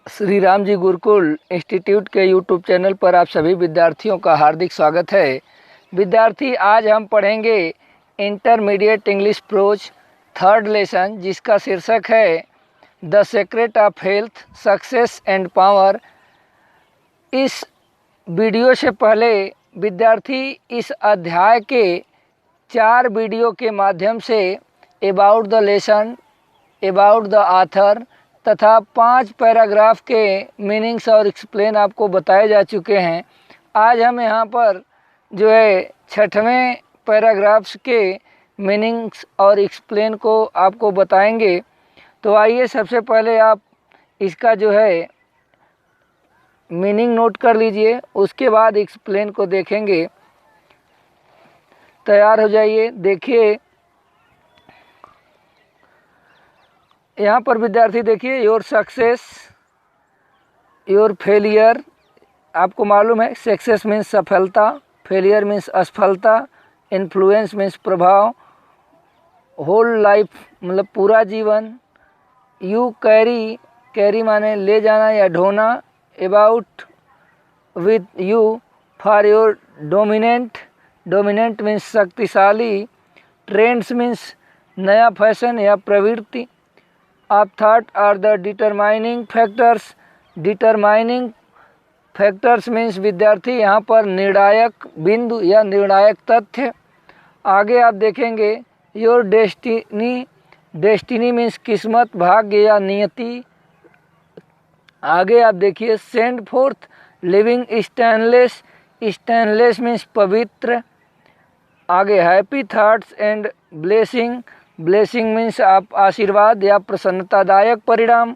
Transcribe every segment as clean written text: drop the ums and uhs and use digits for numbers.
Shri Ram ji Gurukul institute के YouTube channel पर आप सभी विद्यार्थियों का हार्दिक स्वागत है। विद्यार्थी, आज हम पढ़ेंगे intermediate English pros third lesson, जिसका शीर्षक है the secret of health, success and power. इस वीडियो से पहले विद्यार्थी इस अध्याय के 4 वीडियो के माध्यम say about the lesson, about the author तथा 5 पैराग्राफ के मीनिंग्स और एक्सप्लेन आपको बताए जा चुके हैं। आज हम यहाँ पर जो है 6वें पैराग्राफ्स के मीनिंग्स और एक्सप्लेन को आपको बताएंगे। तो आइए सबसे पहले आप इसका जो है मीनिंग नोट कर लीजिए, उसके बाद एक्सप्लेन को देखेंगे। तैयार हो जाइए। देखिए यहाँ पर विद्यार्थी, देखिए योर सक्सेस, योर फेलियर। आपको मालूम है सक्सेस मीन्स सफलता, फेलियर मीन्स असफलता, इन्फ्लुएंस मीन्स प्रभाव, होल लाइफ मतलब पूरा जीवन, यू कैरी, कैरी माने ले जाना या ढोना, about with you, for your dominant, dominant means शक्तिशाली, ट्रेंड्स मीन्स नया फैशन या प्रवृत्ति, of thought are the determining factors, determining factors means विद्यार्थी यहाँ पर निर्णायक बिंदु या निर्णायक तथ्य। आगे आप देखेंगे योर डेस्टिनी, डेस्टिनी मीन्स किस्मत, भाग्य या नियति। आगे आप देखिए send fourth living stainless, stainless means पवित्र। आगे happy thoughts and blessing, blessing means आप आशीर्वाद या प्रसन्नतादायक परिणाम।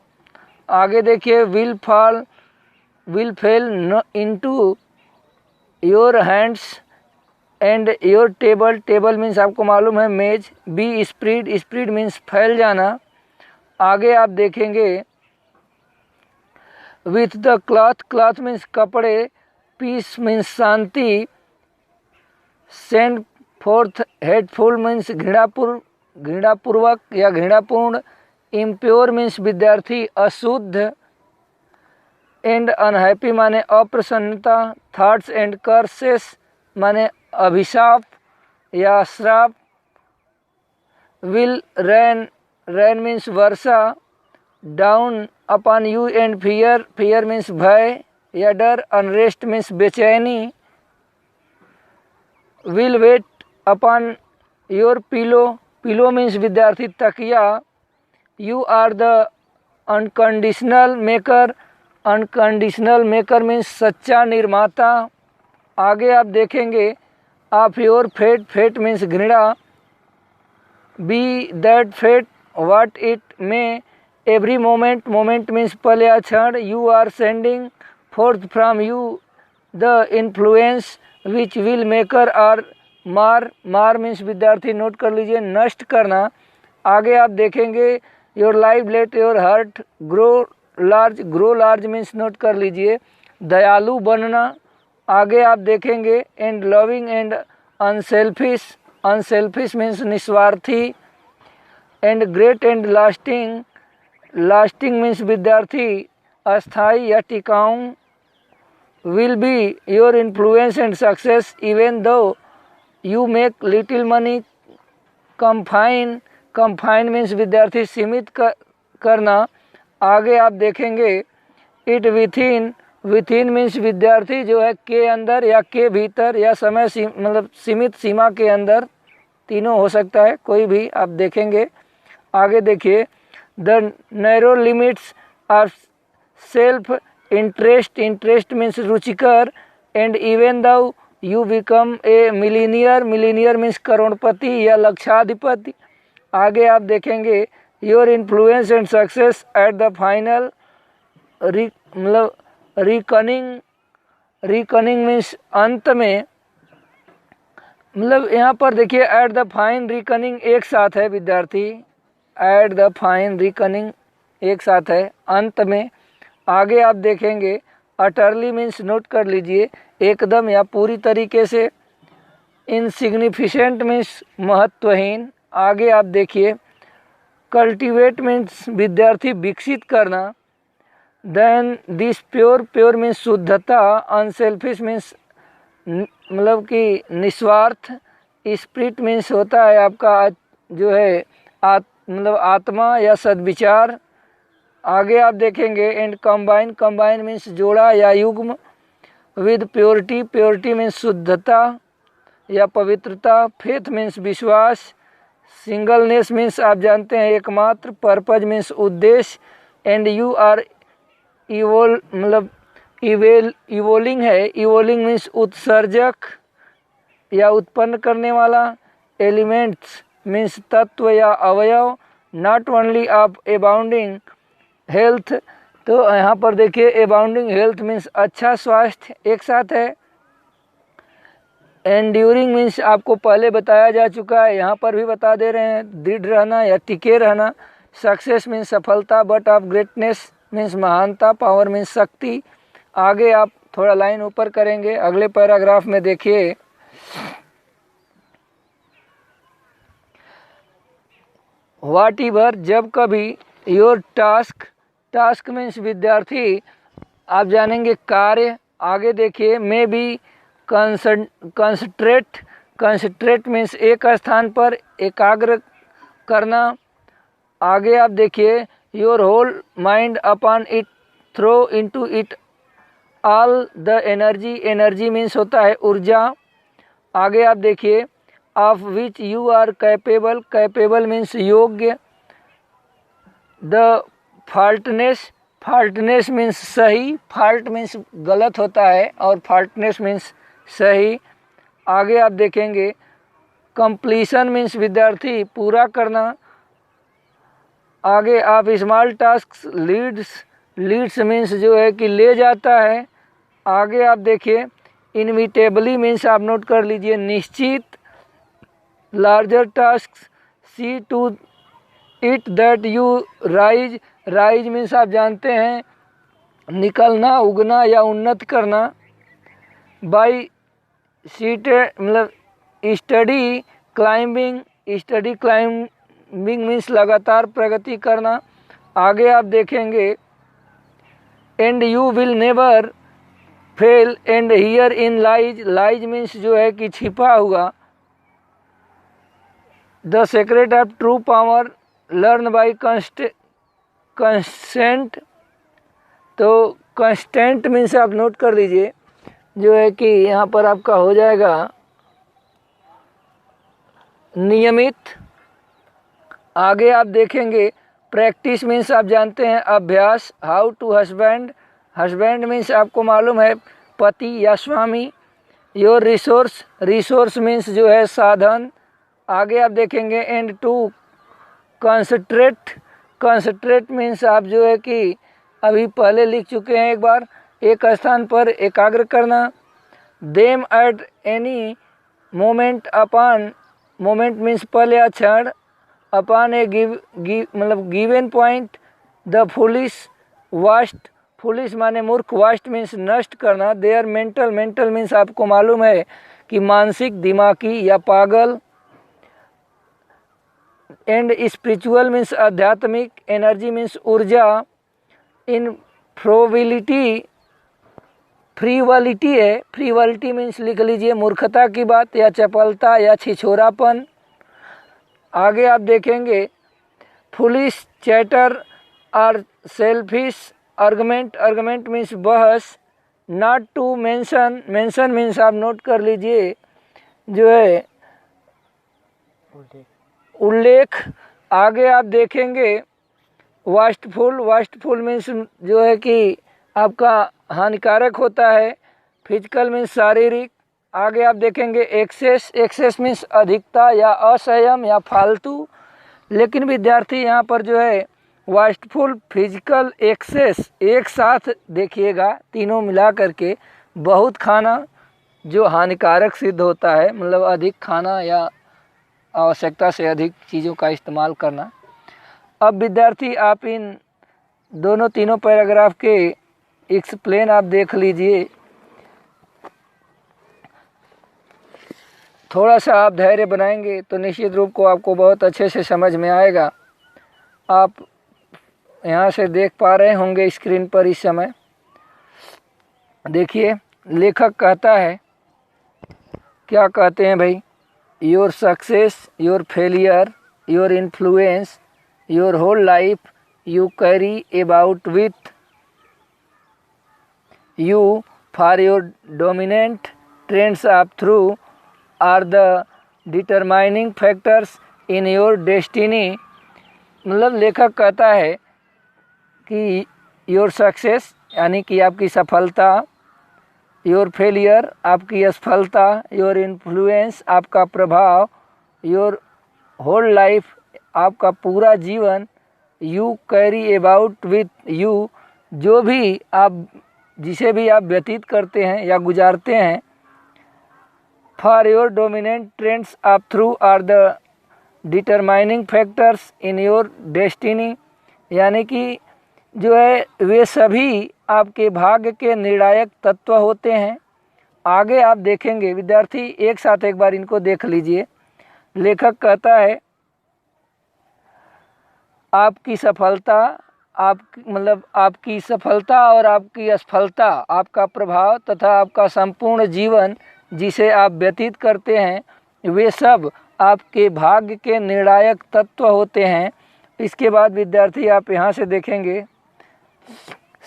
आगे देखिए will fall, will fail into your hands and your table, table means आपको मालूम है मेज। बी स्प्रीड, स्प्रीड मीन्स फैल जाना। आगे आप देखेंगे with the cloth, cloth means कपड़े, पीस मीन्स शांति, सेंड फोर्थ हेटफुल मीन्स घृणापूर्वक या घृणापूर्ण, इम्प्योर मीन्स विद्यार्थी अशुद्ध, एंड अनहैप्पी माने अप्रसन्नता, थॉट्स एंड कर्सेस माने अभिशाप या श्राप, विल रेन, रेन मीन्स वर्षा, down upon you and fear, fear means भय या डर, अनरेस्ट मीन्स बेचैनी, will wait upon your pillow, pillow means विद्यार्थी तकिया, you are the unconditional maker, unconditional maker means सच्चा निर्माता। आगे आप देखेंगे of your fate, fate means घृणा, be that fate what it may, every moment, moment means पल या क्षण, you are sending forth from you the influence which will maker or mar, mar means विद्यार्थी नोट कर लीजिए नष्ट करना। आगे आप देखेंगे your life let your heart grow large, grow large means note कर लीजिए दयालु बनना। आगे आप देखेंगे and loving and unselfish, unselfish means निस्वार्थी, and great and lasting, lasting means विद्यार्थी अस्थाई या टिकाऊ, will be your influence and success even though you make little money, confine, confine means विद्यार्थी सीमित करना। आगे आप देखेंगे इट विथिन, विथिन मीन्स विद्यार्थी जो है के अंदर या के भीतर या समय मतलब सीमित सीमा के अंदर, तीनों हो सकता है, कोई भी आप देखेंगे। आगे देखिए the narrow limits of self interest, interest means रुचिकर, and even though you become a millionaire, millionaire means करोड़पति या लक्षाधिपति। आगे आप देखेंगे your influence and success at the final मतलब रिकनिंग, रिकनिंग मीन्स अंत में, मतलब यहाँ पर देखिए एट द फाइन रिकनिंग एक साथ है विद्यार्थी, एट द फाइन रिकनिंग एक साथ है अंत में। आगे आप देखेंगे अटरली मीन्स नोट कर लीजिए एकदम या पूरी तरीके से, इनसिग्निफिकेंट मीन्स महत्वहीन। आगे आप देखिए कल्टीवेट मीन्स विद्यार्थी विकसित करना, then this pure, pure means शुद्धता, अनसेल्फिश मीन्स मतलब कि निस्वार्थ, स्पिरिट मीन्स होता है आपका जो है मतलब आत्मा या सद्विचार। आगे आप देखेंगे एंड कंबाइन, कंबाइन मीन्स जोड़ा या युग्म, विद प्योरिटी, प्योरिटी मीन्स शुद्धता या पवित्रता, फेथ मीन्स विश्वास, सिंगलनेस मीन्स आप जानते हैं एकमात्र, पर्पज मीन्स उद्देश्य, एंड यू आर मतलब इवोलिंग है, इवोलिंग मीन्स उत्सर्जक या उत्पन्न करने वाला, एलिमेंट्स मीन्स तत्व या अवयव, नॉट ओनली ऑफ अबाउंडिंग हेल्थ। तो यहाँ पर देखिए अबाउंडिंग हेल्थ मीन्स अच्छा स्वास्थ्य एक साथ है, एंड्यूरिंग मीन्स आपको पहले बताया जा चुका है, यहाँ पर भी बता दे रहे हैं, दृढ़ रहना या टिके रहना, सक्सेस मीन्स सफलता, बट ऑफ ग्रेटनेस मीन्स महानता, पावर मीन्स शक्ति। आगे आप थोड़ा लाइन ऊपर करेंगे, अगले पैराग्राफ में देखिए व्हाट एवर, जब कभी, योर टास्क, टास्क मीन्स विद्यार्थी, आप जानेंगे कार्य। आगे देखिए may be concentrate, concentrate means एक स्थान पर एकाग्र करना। आगे आप देखिए your whole mind upon it, throw into it all the energy, energy means होता है ऊर्जा। आगे आप देखिए of which you are capable, capable means योग्य, द फॉल्टनेस, फॉल्टनेस मीन्स सही, फॉल्ट मीन्स गलत होता है और फॉल्टनेस मीन्स सही। आगे आप देखेंगे कंप्लीशन मीन्स विद्यार्थी पूरा करना। आगे आप small task leads, leads means जो है कि ले जाता है। आगे आप देखिए इनविटेबली मीन्स आप नोट कर लीजिए निश्चित, larger task see to it that you rise, rise means आप जानते हैं निकलना, उगना या उन्नत करना। बाई सीटेड मतलब study climbing, study climbing means लगातार प्रगति करना। आगे आप देखेंगे and you will never fail and here in lies, lies means जो है कि छिपा हुआ, the secret of true power learn by constant. तो कंस्टेंट मीन्स आप नोट कर लीजिए जो है कि यहाँ पर आपका हो जाएगा नियमित। आगे आप देखेंगे प्रैक्टिस मीन्स आप जानते हैं अभ्यास, how to husband, husband means आपको मालूम है पति या स्वामी। योर रिसोर्स, रिसोर्स मीन्स जो है साधन। आगे आप देखेंगे and to concentrate, concentrate means आप जो है कि अभी पहले लिख चुके हैं एक बार, एक स्थान पर एकाग्र करना। Them at any moment upon, moment means पल या क्षण, अपॉन ए मतलब given point, the foolish vast, foolish माने मूर्ख, वास्ट मीन्स नष्ट करना। देयर मेंटल, मेंटल मीन्स आपको मालूम है कि मानसिक, दिमागी या पागल। एंड स्पिरिचुअल मीन्स आध्यात्मिक, एनर्जी मीन्स ऊर्जा। इन फ्रोविलिटी, फ्रीवलिटी है, फ्रीवलिटी मीन्स लिख लीजिए मूर्खता की बात या चपलता या छिछोरापन। आगे आप देखेंगे फुलिश चैटर और सेल्फिश आर्गुमेंट, आर्गुमेंट मीन्स बहस। Not to mention, mention means आप नोट कर लीजिए जो है उल्लेख। आगे आप देखेंगे वास्टफुल, वास्टफुल मीन्स जो है कि आपका हानिकारक होता है, फिजिकल मीन्स शारीरिक। आगे आप देखेंगे एक्सेस, एक्सेस मीन्स अधिकता या असंयम या फालतू। लेकिन विद्यार्थी यहाँ पर जो है वास्टफुल, फिजिकल, एक्सेस एक साथ देखिएगा, तीनों मिला करके बहुत खाना जो हानिकारक सिद्ध होता है, मतलब अधिक खाना या आवश्यकता से अधिक चीज़ों का इस्तेमाल करना। अब विद्यार्थी आप इन दोनों तीनों पैराग्राफ के एक्सप्लेन आप देख लीजिए, थोड़ा सा आप धैर्य बनाएंगे तो निश्चित रूप को आपको बहुत अच्छे से समझ में आएगा। आप यहाँ से देख पा रहे होंगे स्क्रीन पर इस समय। देखिए लेखक कहता है, क्या कहते हैं भाई, your success, your failure, your influence, your whole life you carry about with you for your dominant trends up through are the determining factors in your destiny। मतलब लेखक कहता है कि योर सक्सेस यानी कि आपकी सफलता, योर फेलियर आपकी असफलता, योर इन्फ्लुएंस आपका प्रभाव, योर होल लाइफ आपका पूरा जीवन, you carry about with you जो भी आप जिसे भी आप व्यतीत करते हैं या गुजारते हैं, फॉर योर डोमिनेंट ट्रेंड्स आप through are the determining factors in your destiny. यानी कि जो है वे सभी आपके भाग्य के निर्णायक तत्व होते हैं। आगे आप देखेंगे विद्यार्थी, एक साथ एक बार इनको देख लीजिए। लेखक कहता है आपकी सफलता, आपकी सफलता और आपकी असफलता, आपका प्रभाव तथा आपका संपूर्ण जीवन जिसे आप व्यतीत करते हैं, वे सब आपके भाग्य के निर्णायक तत्व होते हैं। इसके बाद विद्यार्थी आप यहाँ से देखेंगे,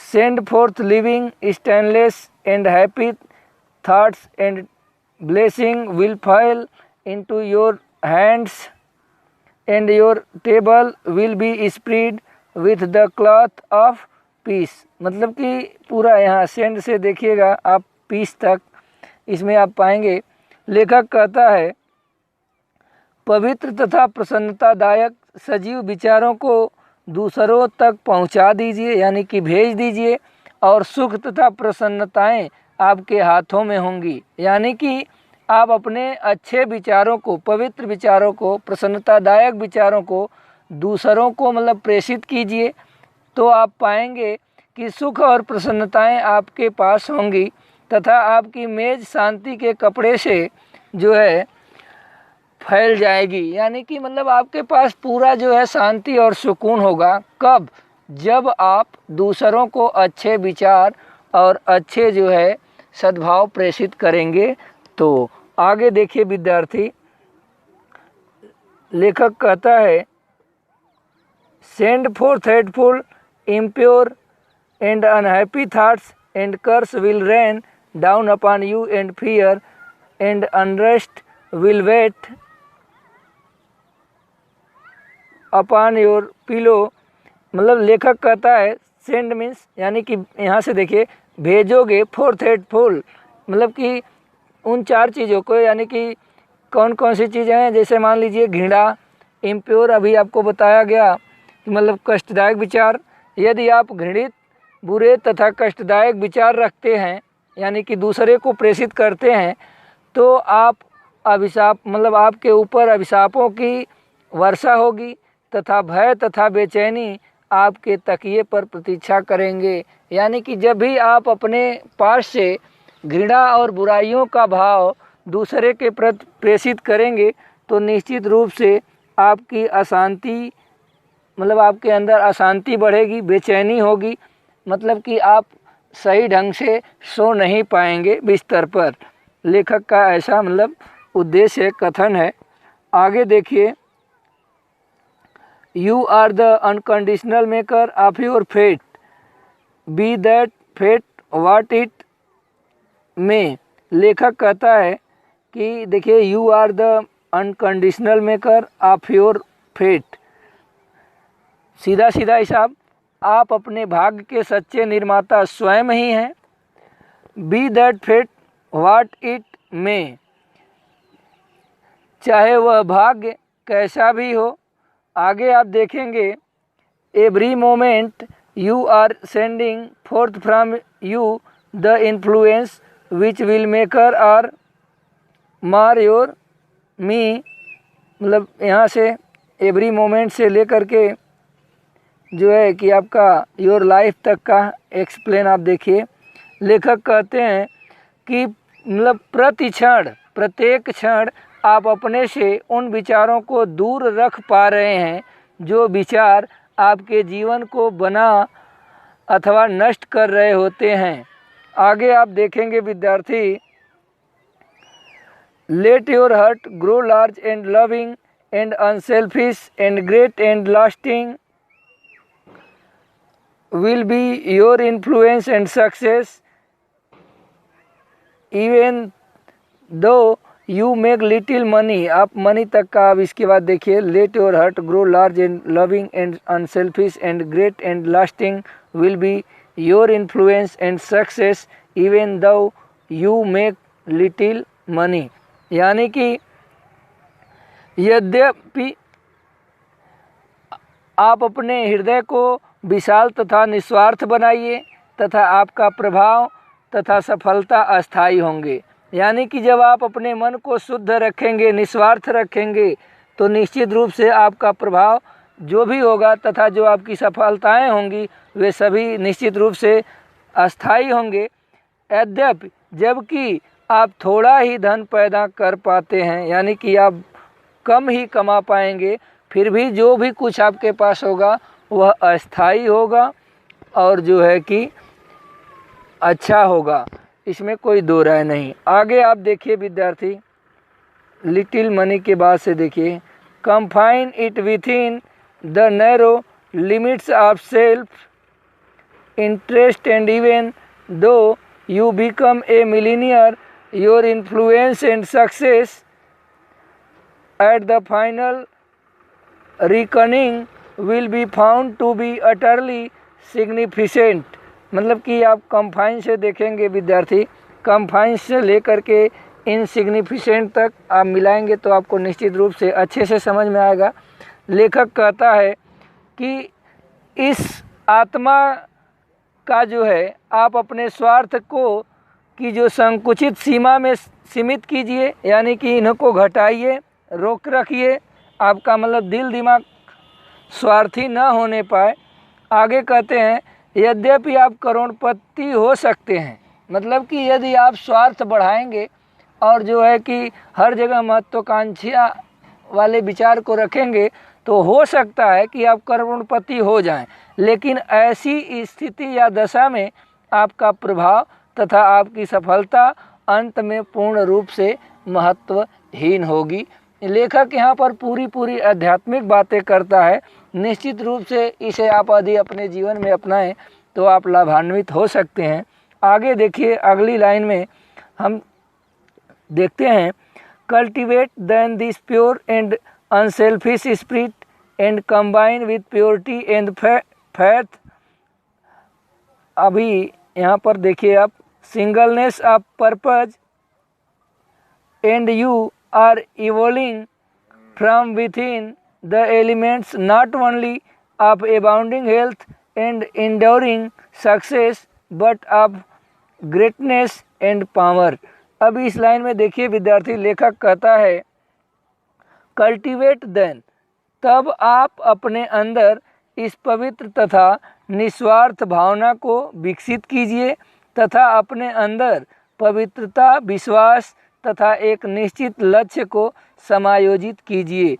send fourth living stainless and happy thoughts and blessing will fall into your hands and your table will be spread with the cloth of peace। मतलब कि पूरा यहाँ सेंड से देखिएगा आप पीस तक, इसमें आप पाएंगे। लेखक कहता है पवित्र तथा प्रसन्नतादायक सजीव विचारों को दूसरों तक पहुँचा दीजिए, यानी कि भेज दीजिए, और सुख तथा प्रसन्नताएं आपके हाथों में होंगी। यानी कि आप अपने अच्छे विचारों को, पवित्र विचारों को, प्रसन्नतादायक विचारों को दूसरों को मतलब प्रेषित कीजिए, तो आप पाएंगे कि सुख और प्रसन्नताएं आपके पास होंगी तथा आपकी मेज शांति के कपड़े से जो है फैल जाएगी। यानी कि मतलब आपके पास पूरा जो है शांति और सुकून होगा। कब? जब आप दूसरों को अच्छे विचार और अच्छे जो है सद्भाव प्रेषित करेंगे। तो आगे देखिए विद्यार्थी, लेखक कहता है send forth hateful, impure and unhappy thoughts and curse will rain down upon you and fear and unrest will wait upon your pillow. मतलब लेखक कहता है सेंड मीन्स यानी कि यहाँ से देखिए भेजोगे फोर्थ हेटफुल, मतलब कि उन चार चीज़ों को, यानी कि कौन कौन सी चीज़ें हैं, जैसे मान लीजिए घृणा, इम्प्योर अभी आपको बताया गया कि मतलब कष्टदायक विचार। यदि आप घृणित, बुरे तथा कष्टदायक विचार रखते हैं यानी कि दूसरे को प्रेषित करते हैं, तो आप अभिशाप मतलब आपके ऊपर अभिशापों की वर्षा होगी तथा भय तथा बेचैनी आपके तकिए पर प्रतीक्षा करेंगे। यानी कि जब भी आप अपने पास से घृणा और बुराइयों का भाव दूसरे के प्रति प्रेषित करेंगे, तो निश्चित रूप से आपकी अशांति मतलब आपके अंदर अशांति बढ़ेगी, बेचैनी होगी, मतलब कि आप सही ढंग से सो नहीं पाएंगे बिस्तर पर। लेखक का ऐसा मतलब उद्देश्य कथन है। आगे देखिए, you are the unconditional maker of your fate, be that fate what it may. लेखक कहता है कि देखिए you are the unconditional maker of your fate, सीधा सीधा हिसाब, आप अपने भाग्य के सच्चे निर्माता स्वयं ही हैं। Be that fate what it may, चाहे वह भाग्य कैसा भी हो। आगे आप देखेंगे, every moment you are sending forth from you the influence which will maker और मार योर मी। मतलब यहाँ से एवरी मोमेंट से लेकर के जो है कि आपका योर लाइफ तक का एक्सप्लेन आप देखिए। लेखक कहते हैं कि मतलब प्रति क्षण, प्रत्येक क्षण आप अपने से उन विचारों को दूर रख पा रहे हैं जो विचार आपके जीवन को बना अथवा नष्ट कर रहे होते हैं। आगे आप देखेंगे विद्यार्थी, late your heart grow large and loving and unselfish and great and lasting will be your influence and success even though you make little money। आप मनी तक का आप इसके बाद देखिए, let your heart grow large and loving and unselfish and great and lasting will be your influence and success even though you make little money। यानी कि यद्यपि आप अपने हृदय को विशाल तथा निस्वार्थ बनाइए तथा आपका प्रभाव तथा सफलता अस्थायी होंगे। यानी कि जब आप अपने मन को शुद्ध रखेंगे, निस्वार्थ रखेंगे, तो निश्चित रूप से आपका प्रभाव जो भी होगा तथा जो आपकी सफलताएं होंगी वे सभी निश्चित रूप से अस्थायी होंगे। यद्यपि जबकि आप थोड़ा ही धन पैदा कर पाते हैं, यानी कि आप कम ही कमा पाएंगे, फिर भी जो भी कुछ आपके पास होगा वह अस्थायी होगा और जो है कि अच्छा होगा, इसमें कोई दो राय नहीं। आगे आप देखिए विद्यार्थी, लिटिल मनी के बाद से देखिए, confine it with in the narrow limits of self interest and even though you become a millionaire your influence and success at the final reckoning will be found to be utterly significant। मतलब कि आप कम्फाइन से देखेंगे विद्यार्थी, कम्फाइन से लेकर के insignificant तक आप मिलाएंगे तो आपको निश्चित रूप से अच्छे से समझ में आएगा। लेखक कहता है कि इस आत्मा का जो है आप अपने स्वार्थ को की जो संकुचित सीमा में सीमित कीजिए, यानी कि इनको घटाइए, रोक रखिए, आपका मतलब दिल दिमाग स्वार्थी न होने पाए। आगे कहते हैं, यद्यपि आप करोड़पति हो सकते हैं, मतलब कि यदि आप स्वार्थ बढ़ाएंगे और जो है कि हर जगह महत्वाकांक्षा वाले विचार को रखेंगे तो हो सकता है कि आप करोड़पति हो जाएं, लेकिन ऐसी स्थिति या दशा में आपका प्रभाव तथा आपकी सफलता अंत में पूर्ण रूप से महत्वहीन होगी। लेखक यहाँ पर पूरी आध्यात्मिक बातें करता है। निश्चित रूप से इसे आप यदि अपने जीवन में अपनाएं तो आप लाभान्वित हो सकते हैं। आगे देखिए, अगली लाइन में हम देखते हैं, cultivate then this pure and unselfish spirit and combine with purity and faith. अभी यहाँ पर देखिए आप, singleness of purpose and you are evolving from within the elements not only of abounding health and enduring success but of greatness and power। अब इस line में देखिए विद्यार्थी, लेखक कहता है कल्टिवेट देन, तब आप अपने अंदर इस पवित्र तथा निस्वार्थ भावना को विकसित कीजिए तथा अपने अंदर पवित्रता, विश्वास तथा एक निश्चित लक्ष्य को समायोजित कीजिए।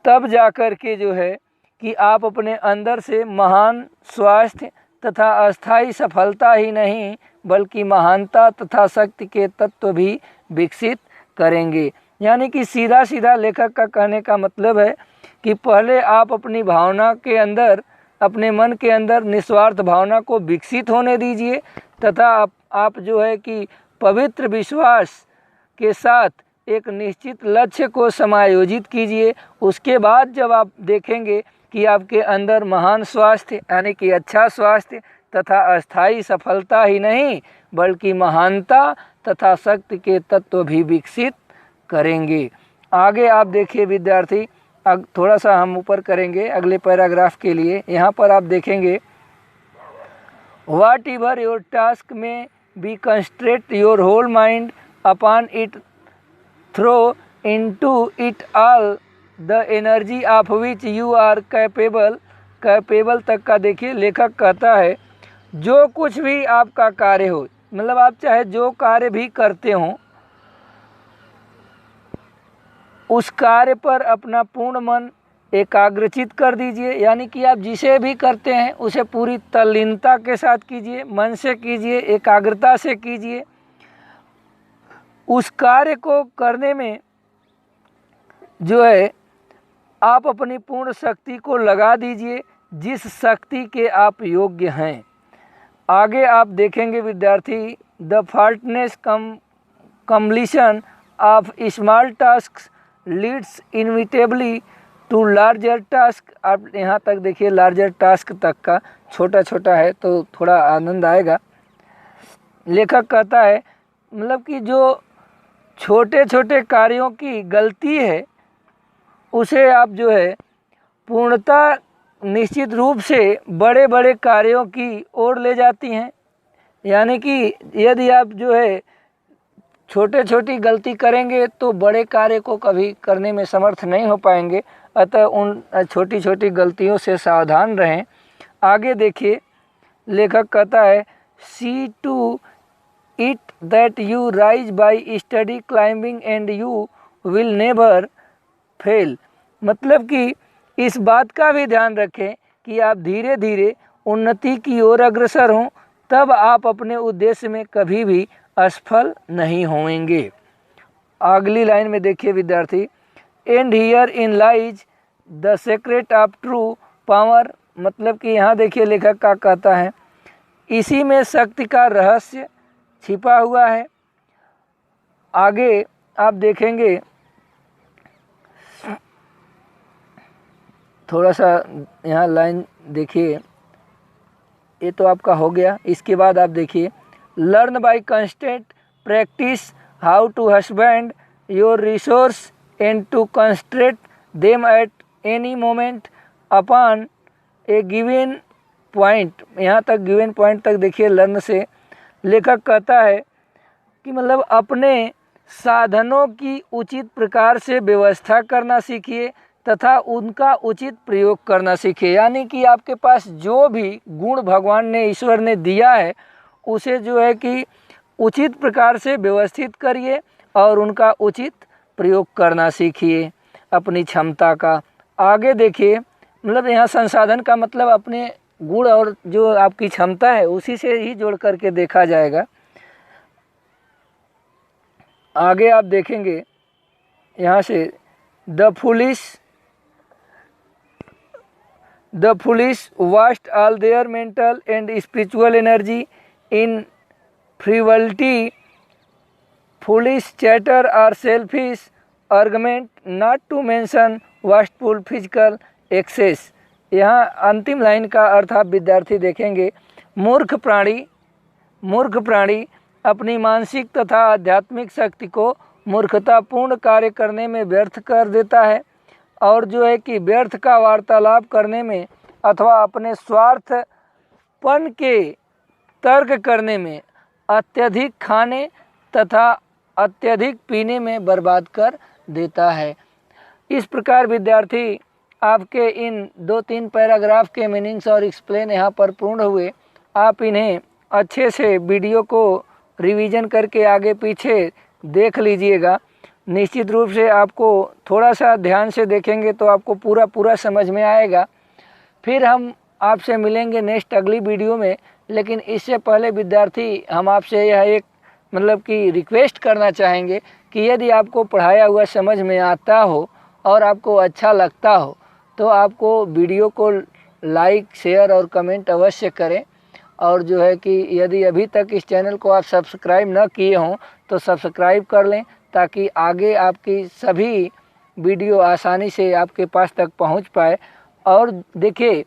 तब जाकर के जो है कि आप अपने अंदर से महान स्वास्थ्य तथा अस्थायी सफलता ही नहीं बल्कि महानता तथा शक्ति के तत्व भी विकसित करेंगे। यानी कि सीधा सीधा लेखक का कहने का मतलब है कि पहले आप अपनी भावना के अंदर, अपने मन के अंदर निस्वार्थ भावना को विकसित होने दीजिए तथा आप जो है कि पवित्र विश्वास के साथ एक निश्चित लक्ष्य को समायोजित कीजिए। उसके बाद जब आप देखेंगे कि आपके अंदर महान स्वास्थ्य यानी कि अच्छा स्वास्थ्य तथा अस्थायी सफलता ही नहीं बल्कि महानता तथा शक्ति के तत्व भी विकसित करेंगे। आगे आप देखिए विद्यार्थी, थोड़ा सा हम ऊपर करेंगे अगले पैराग्राफ के लिए। यहाँ पर आप देखेंगे, वाट एवर योर टास्क में be concentrate your whole mind upon it, throw into it all the energy of which you are capable। तक का देखिए, लेखक कहता है जो कुछ भी आपका कार्य हो, मतलब आप चाहे जो कार्य भी करते हो उस कार्य पर अपना पूर्ण मन एकाग्रचित कर दीजिए, यानी कि आप जिसे भी करते हैं उसे पूरी तल्लीनता के साथ कीजिए, मन से कीजिए, एकाग्रता से कीजिए। उस कार्य को करने में जो है आप अपनी पूर्ण शक्ति को लगा दीजिए, जिस शक्ति के आप योग्य हैं। आगे आप देखेंगे विद्यार्थी, the faultless completion of small task leads inevitably to larger task. आप यहाँ तक देखिए, लार्जर टास्क तक का, छोटा छोटा है तो थोड़ा आनंद आएगा। लेखक कहता है मतलब कि जो छोटे छोटे कार्यों की गलती है उसे आप जो है पूर्णतः निश्चित रूप से बड़े बड़े कार्यों की ओर ले जाती हैं। यानी कि यदि आप जो है छोटे छोटी गलती करेंगे तो बड़े कार्य को कभी करने में समर्थ नहीं हो पाएंगे। अतः उन छोटी छोटी गलतियों से सावधान रहें। आगे देखिए, लेखक कहता है see to it that you rise by study climbing and you will never fail. मतलब कि इस बात का भी ध्यान रखें कि आप धीरे धीरे उन्नति की ओर अग्रसर हों, तब आप अपने उद्देश्य में कभी भी असफल नहीं होंगे। अगली लाइन में देखिए विद्यार्थी, and here in lies the secret of true power. मतलब कि यहाँ देखिए लेखक का कहता है इसी में शक्ति का रहस्य छिपा हुआ है। आगे आप देखेंगे, थोड़ा सा यहाँ लाइन देखिए, ये तो आपका हो गया। इसके बाद आप देखिए, learn by constant practice how to husband your resource and to concentrate them at any moment upon a given point. यहाँ तक गिवन पॉइंट तक देखिए, लर्न से लेखक कहता है कि मतलब अपने साधनों की उचित प्रकार से व्यवस्था करना सीखिए तथा उनका उचित प्रयोग करना सीखिए। यानी कि आपके पास जो भी गुण भगवान ने, ईश्वर ने दिया है, उसे जो है कि उचित प्रकार से व्यवस्थित करिए और उनका उचित प्रयोग करना सीखिए अपनी क्षमता का। आगे देखिए, मतलब यहाँ संसाधन का मतलब अपने गुण और जो आपकी क्षमता है उसी से ही जोड़ करके देखा जाएगा। आगे आप देखेंगे यहाँ से, the foolish waste all their mental and spiritual energy in frivolity, foolish chatter और selfish argument, not to mention wasteful physical excess. यहाँ अंतिम लाइन का अर्थ आप विद्यार्थी देखेंगे, मूर्ख प्राणी अपनी मानसिक तथा आध्यात्मिक शक्ति को मूर्खतापूर्ण कार्य करने में व्यर्थ कर देता है और जो है कि व्यर्थ का वार्तालाप करने में अथवा अपने स्वार्थपन के तर्क करने में, अत्यधिक खाने तथा अत्यधिक पीने में बर्बाद कर देता है। इस प्रकार विद्यार्थी आपके इन 2-3 पैराग्राफ के मीनिंग्स और एक्सप्लेन यहाँ पर पूर्ण हुए। आप इन्हें अच्छे से वीडियो को रिवीजन करके आगे पीछे देख लीजिएगा। निश्चित रूप से आपको थोड़ा सा ध्यान से देखेंगे तो आपको पूरा समझ में आएगा। फिर हम आपसे मिलेंगे नेक्स्ट अगली वीडियो में। लेकिन इससे पहले विद्यार्थी, हम आपसे यह एक मतलब कि रिक्वेस्ट करना चाहेंगे कि यदि आपको पढ़ाया हुआ समझ में आता हो और आपको अच्छा लगता हो तो आपको वीडियो को लाइक, शेयर और कमेंट अवश्य करें। और जो है कि यदि अभी तक इस चैनल को आप सब्सक्राइब न किए हों तो सब्सक्राइब कर लें, ताकि आगे आपकी सभी वीडियो आसानी से आपके पास तक पहुंच पाए। और देखिए,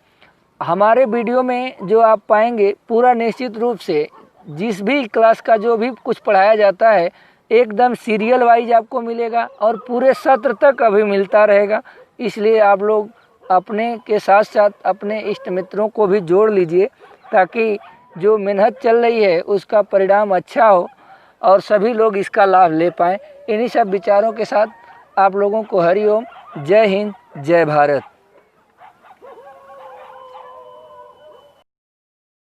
हमारे वीडियो में जो आप पाएंगे पूरा निश्चित रूप से जिस भी क्लास का जो भी कुछ पढ़ाया जाता है एकदम सीरियल वाइज आपको मिलेगा और पूरे सत्र तक अभी मिलता रहेगा। इसलिए आप लोग अपने के साथ साथ अपने इष्ट मित्रों को भी जोड़ लीजिए, ताकि जो मेहनत चल रही है उसका परिणाम अच्छा हो और सभी लोग इसका लाभ ले पाएँ। इन्हीं सब विचारों के साथ आप लोगों को हरि ओम, जय हिंद, जय भारत।